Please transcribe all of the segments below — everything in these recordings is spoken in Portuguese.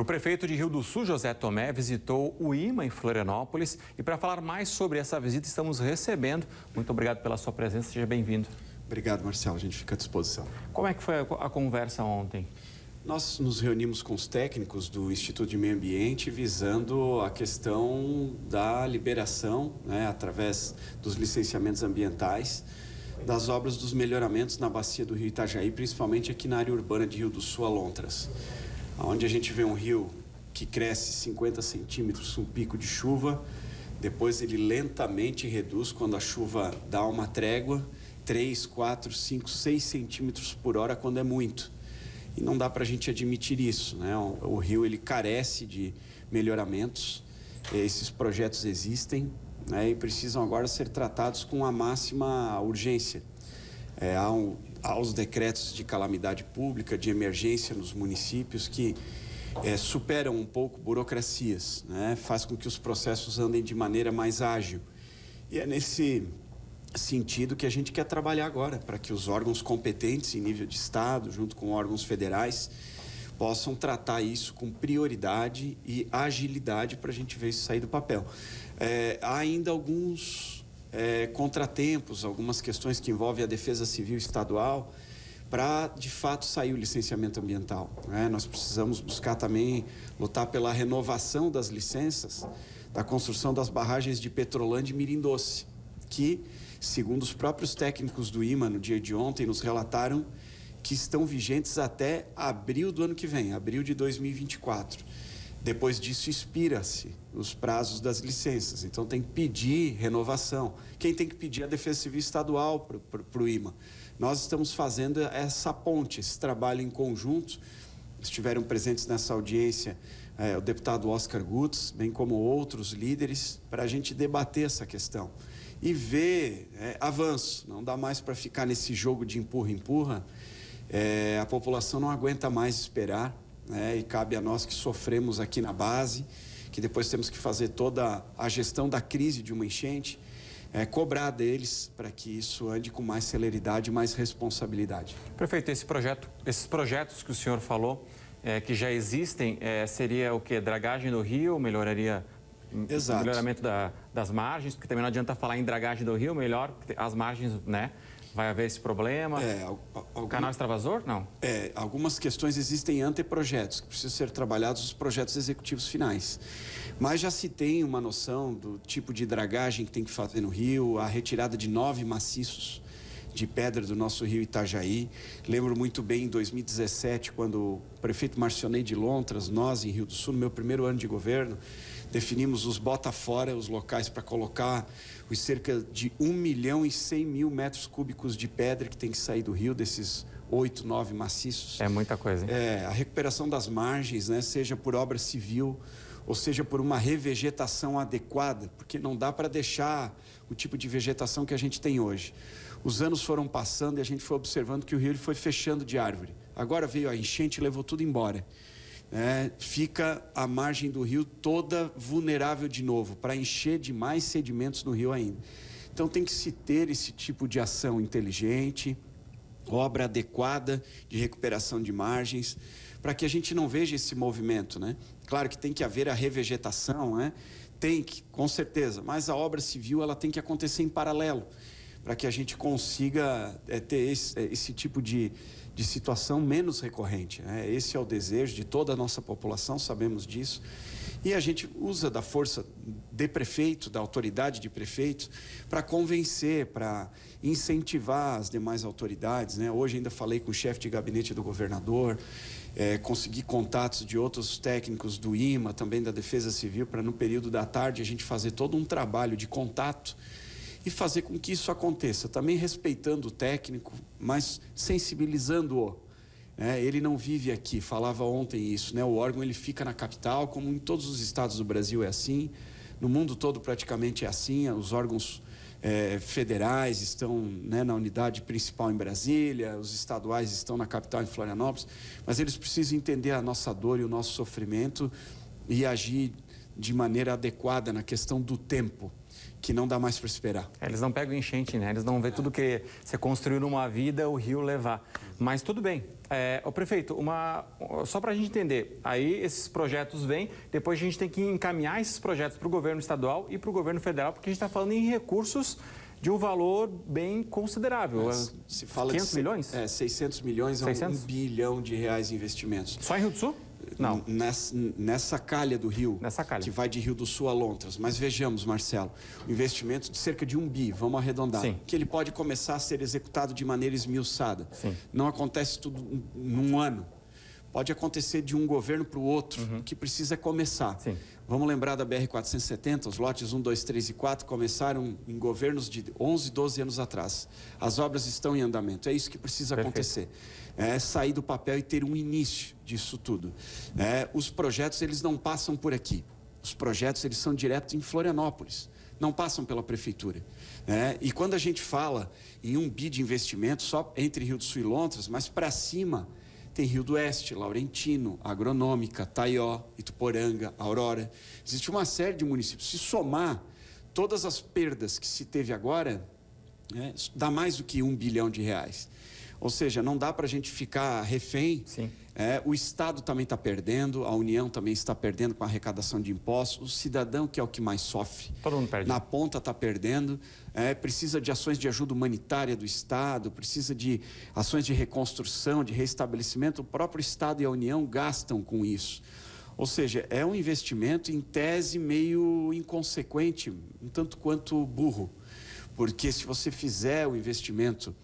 O prefeito de Rio do Sul, José Tomé, visitou o IMA em Florianópolis. E para falar mais sobre essa visita, estamos recebendo. Muito obrigado pela sua presença, seja bem-vindo. Obrigado, Marcelo, a gente fica à disposição. Como é que foi a conversa ontem? Nós nos reunimos com os técnicos do Instituto de Meio Ambiente visando a questão da liberação, através dos licenciamentos ambientais, das obras dos melhoramentos na bacia do rio Itajaí, principalmente aqui na área urbana de Rio do Sul, Alontras, onde a gente vê um rio que cresce 50 centímetros, um pico de chuva, depois ele lentamente reduz quando a chuva dá uma trégua, 3, 4, 5, 6 centímetros por hora quando é muito. E não dá para a gente admitir isso, né? O rio ele carece de melhoramentos, esses projetos existem, né? E precisam agora ser tratados com a máxima urgência. Há os decretos de calamidade pública, de emergência nos municípios que superam um pouco burocracias, né? Faz com que os processos andem de maneira mais ágil. E é nesse sentido que a gente quer trabalhar agora, para que os órgãos competentes em nível de Estado, junto com órgãos federais, possam tratar isso com prioridade e agilidade para a gente ver isso sair do papel. Há ainda alguns contratempos, algumas questões que envolvem a Defesa Civil Estadual, para, de fato, sair o licenciamento ambiental, né? Nós precisamos buscar também, lutar pela renovação das licenças da construção das barragens de Petrolândia e Mirim Doce, que, segundo os próprios técnicos do IMA, no dia de ontem, nos relataram que estão vigentes até abril do ano que vem, abril de 2024. Depois disso, expira-se os prazos das licenças. Então, tem que pedir renovação. Quem tem que pedir é a Defesa Civil Estadual para o IMA. Nós estamos fazendo essa ponte, esse trabalho em conjunto. Estiveram presentes nessa audiência o deputado Oscar Gutz, bem como outros líderes, para a gente debater essa questão e ver avanço. Não dá mais para ficar nesse jogo de empurra-empurra. A população não aguenta mais esperar, e cabe a nós que sofremos aqui na base, que depois temos que fazer toda a gestão da crise de uma enchente, cobrar deles para que isso ande com mais celeridade e mais responsabilidade. Prefeito, esses projetos que o senhor falou, que já existem, seria o quê? Dragagem do rio, melhoraria... Exato. Melhoramento das margens, porque também não adianta falar em dragagem do rio, melhor as margens, né? Vai haver esse problema. Canal extravasor? Não. Algumas questões existem anteprojetos, que precisam ser trabalhados nos projetos executivos finais. Mas já se tem uma noção do tipo de dragagem que tem que fazer no rio, a retirada de 9 maciços de pedra do nosso rio Itajaí. Lembro muito bem em 2017, quando o prefeito Marcionei de Lontras, nós em Rio do Sul, no meu primeiro ano de governo, definimos os bota fora, os locais para colocar os cerca de 1.100.000 metros cúbicos de pedra que tem que sair do rio, desses 8, 9 maciços. É muita coisa, hein? A recuperação das margens, né, seja por obra civil, ou seja por uma revegetação adequada, porque não dá para deixar o tipo de vegetação que a gente tem hoje. Os anos foram passando e a gente foi observando que o rio foi fechando de árvore. Agora veio a enchente e levou tudo embora. Fica a margem do rio toda vulnerável de novo, para encher de mais sedimentos no rio ainda. Então tem que se ter esse tipo de ação inteligente, obra adequada de recuperação de margens, para que a gente não veja esse movimento, né? Claro que tem que haver a revegetação, né? Tem que, com certeza, mas a obra civil ela tem que acontecer em paralelo, para que a gente consiga ter esse tipo de situação menos recorrente, né? Esse é o desejo de toda a nossa população, sabemos disso. E a gente usa da força de prefeito, da autoridade de prefeito, para convencer, para incentivar as demais autoridades, né? Hoje ainda falei com o chefe de gabinete do governador, consegui contatos de outros técnicos do IMA, também da Defesa Civil, para no período da tarde a gente fazer todo um trabalho de contato e fazer com que isso aconteça, também respeitando o técnico, mas sensibilizando-o. Ele não vive aqui, falava ontem isso, né? O órgão ele fica na capital, como em todos os estados do Brasil é assim, no mundo todo praticamente é assim, os órgãos federais estão, né, na unidade principal em Brasília, os estaduais estão na capital em Florianópolis, mas eles precisam entender a nossa dor e o nosso sofrimento e agir de maneira adequada na questão do tempo. que não dá mais para esperar. Eles não pegam enchente, né? Eles não vê tudo que você construiu numa vida, o rio levar. Mas tudo bem. Ô prefeito, só para a gente entender, aí esses projetos vêm, depois a gente tem que encaminhar esses projetos para o governo estadual e para o governo federal, porque a gente está falando em recursos de um valor bem considerável. Se fala 500 milhões? 600 milhões, 600? é 1 bilhão de reais em investimentos. Só em Rio do Sul? Não. Nessa calha do rio, que vai de Rio do Sul a Lontras. Mas vejamos, Marcelo, um investimento de cerca de 1 bi, vamos arredondar, Sim. que ele pode começar a ser executado de maneira esmiuçada. Sim. Não acontece tudo num ano. Pode acontecer de um governo para o outro, que precisa começar. Sim. Vamos lembrar da BR-470, os lotes 1, 2, 3 e 4 começaram em governos de 11, 12 anos atrás. As obras estão em andamento, é isso que precisa acontecer. É sair do papel e ter um início disso tudo. Os projetos, eles não passam por aqui. Os projetos, eles são direto em Florianópolis, não passam pela prefeitura. E quando a gente fala em 1 bi de investimento só entre Rio do Sul e Lontras, mas para cima tem Rio do Oeste, Laurentino, Agronômica, Taió, Ituporanga, Aurora. Existe uma série de municípios. Se somar todas as perdas que se teve agora, dá mais do que 1 bilhão de reais. Ou seja, não dá para a gente ficar refém. Sim. O Estado também está perdendo, a União também está perdendo com a arrecadação de impostos, o cidadão, que é o que mais sofre, todo mundo perde. Na ponta está perdendo, precisa de ações de ajuda humanitária do Estado, precisa de ações de reconstrução, de restabelecimento. O próprio Estado e a União gastam com isso. Ou seja, é um investimento, em tese, meio inconsequente, um tanto quanto burro. Porque se você fizer o investimento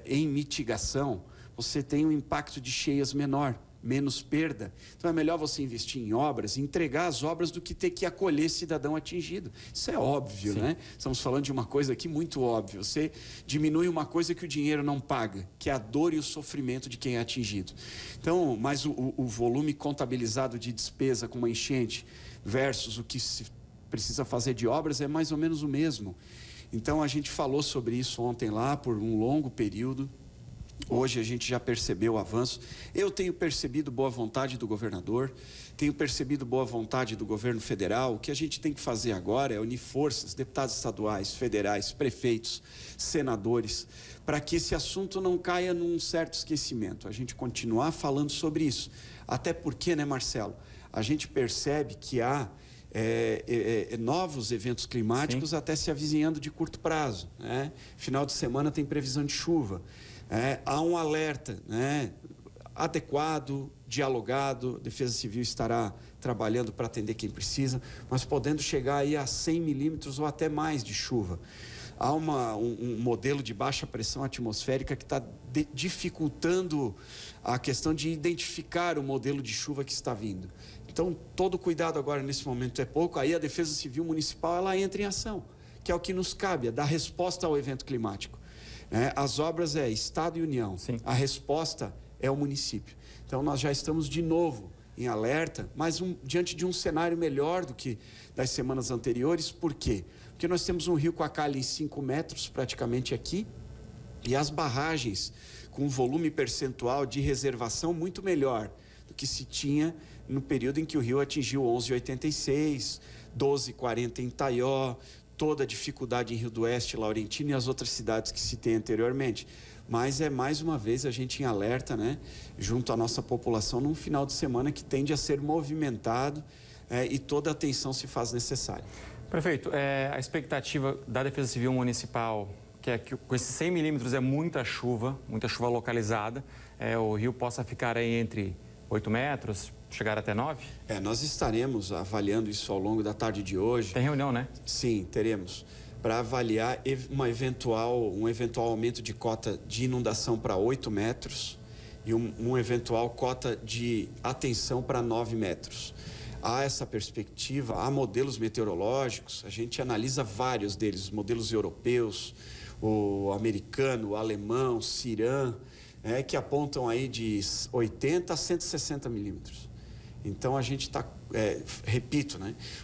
em mitigação, você tem um impacto de cheias menor, menos perda. Então é melhor você investir em obras, entregar as obras, do que ter que acolher cidadão atingido. Isso é óbvio, Sim. né? Estamos falando de uma coisa aqui muito óbvia. Você diminui uma coisa que o dinheiro não paga, que é a dor e o sofrimento de quem é atingido. Então, mas o volume contabilizado de despesa com uma enchente versus o que se precisa fazer de obras é mais ou menos o mesmo. Então, a gente falou sobre isso ontem lá por um longo período. Hoje a gente já percebeu o avanço. Eu tenho percebido boa vontade do governador, tenho percebido boa vontade do governo federal. O que a gente tem que fazer agora é unir forças, deputados estaduais, federais, prefeitos, senadores, para que esse assunto não caia num certo esquecimento. A gente continuar falando sobre isso. Até porque, né, Marcelo, a gente percebe que há novos eventos climáticos. Sim. Até se avizinhando de curto prazo. Final de semana tem previsão de chuva. Há um alerta, adequado, dialogado. A Defesa Civil estará trabalhando para atender quem precisa, mas podendo chegar aí a 100 milímetros ou até mais de chuva. Há um modelo de baixa pressão atmosférica que está dificultando a questão de identificar o modelo de chuva que está vindo. Então, todo cuidado agora nesse momento é pouco. Aí a Defesa Civil Municipal, ela entra em ação, que é o que nos cabe, é dar resposta ao evento climático. As obras é Estado e União. Sim. A resposta é o município. Então, nós já estamos de novo em alerta, mas diante de um cenário melhor do que das semanas anteriores. Por quê? Porque nós temos um rio com a calha em 5 metros praticamente aqui, e as barragens com um volume percentual de reservação muito melhor do que se tinha no período em que o rio atingiu 11,86, 12,40 em Taió, toda a dificuldade em Rio do Oeste, Laurentino e as outras cidades que citei anteriormente. Mas mais uma vez a gente em alerta, junto à nossa população, num final de semana que tende a ser movimentado, e toda a atenção se faz necessária. Prefeito, a expectativa da Defesa Civil Municipal, que é que com esses 100 milímetros é muita chuva localizada, o rio possa ficar aí entre 8 metros, chegar até 9? Nós estaremos avaliando isso ao longo da tarde de hoje. Tem reunião, né? Sim, teremos. Para avaliar um eventual aumento de cota de inundação para 8 metros e um eventual cota de atenção para 9 metros. Há essa perspectiva, há modelos meteorológicos, a gente analisa vários deles, os modelos europeus, o americano, o alemão, o CIRAM, que apontam aí de 80 a 160 milímetros. Então, a gente está, repito,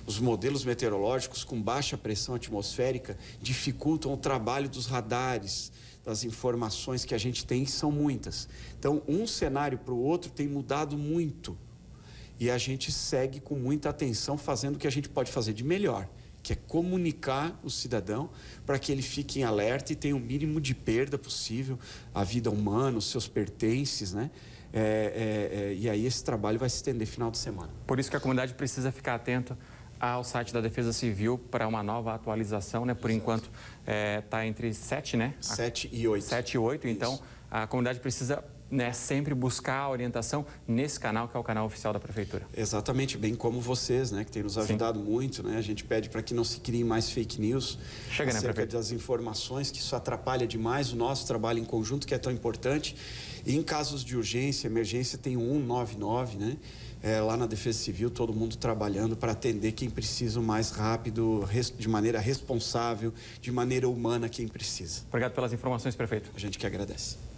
os modelos meteorológicos com baixa pressão atmosférica dificultam o trabalho dos radares, das informações que a gente tem, são muitas. Então, um cenário para o outro tem mudado muito. E a gente segue com muita atenção fazendo o que a gente pode fazer de melhor, que é comunicar o cidadão para que ele fique em alerta e tenha o mínimo de perda possível à vida humana, os seus pertences, né? E aí esse trabalho vai se estender final de semana. Por isso que a comunidade precisa ficar atenta ao site da Defesa Civil para uma nova atualização, né? Por enquanto está entre 7, né? 7 e 8. 7 e 8, então a comunidade precisa, né, sempre buscar a orientação nesse canal, que é o canal oficial da Prefeitura. Exatamente, bem como vocês, né, que tem nos ajudado muito, né? A gente pede para que não se criem mais fake news acerca das informações, que isso atrapalha demais o nosso trabalho em conjunto, que é tão importante. E em casos de urgência, emergência, tem o 199, né? Lá na Defesa Civil, todo mundo trabalhando para atender quem precisa o mais rápido, de maneira responsável, de maneira humana, quem precisa. Obrigado pelas informações, prefeito. A gente que agradece.